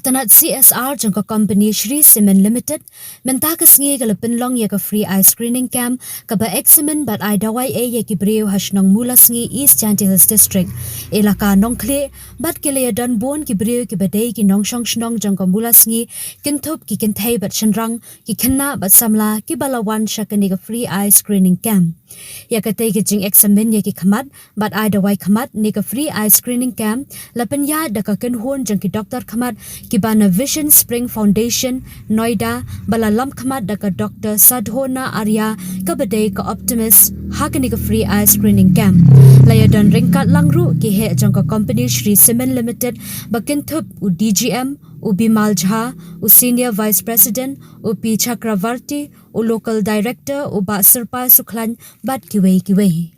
Katanat CSR jangka company Shri Cement Limited menta ka sngi ka lapinlong ya ka free eye screening camp ka ba examen bat ai dawai e ya ki breu hasnong mula sngi East Chanti Hills District elaka nongkle bat ke le dan bon ki breu ki badai ki nong shong shnong jangka mula sngi kintup ki kinthai bat shanrang ki khanna bat samla ki balawan shakani ka free eye screening camp ya ka te ki jing examen ya ki khamat bat ai dawai khamat ni ka free eye screening camp lapin ya da ka ken hon jangki doctor khamat Kibana Vision Spring Foundation, Noida, Balalam Khamat Daka Dr. Sadhona Arya, Kabadai Ka Optimist, Hakanika Free Eye Screening Camp. Layadan Ringkat Langru, Kihe Jangka Company Shri Cement Limited, Bakintup U DGM, U Bimal Jha, U Senior Vice President, U P Chakravarti, U Local Director, U Ba Serpa Suklan, Bat Kiwei.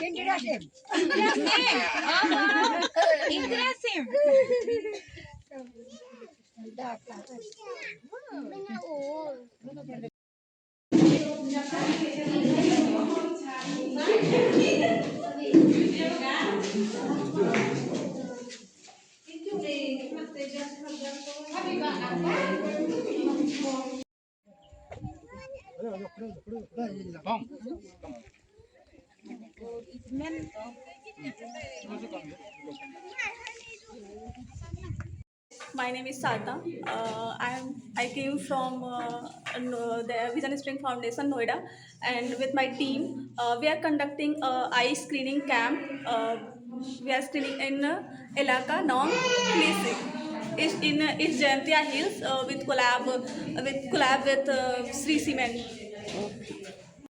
Indra Sim. Indra Sim. My name is Sarta. I came from the Vision Spring Foundation, Noida, and with my team, we are conducting a eye screening camp. We are screening in Elaka Nong Klisi. Is in is Jayantia Hills with collab with Sri Cement.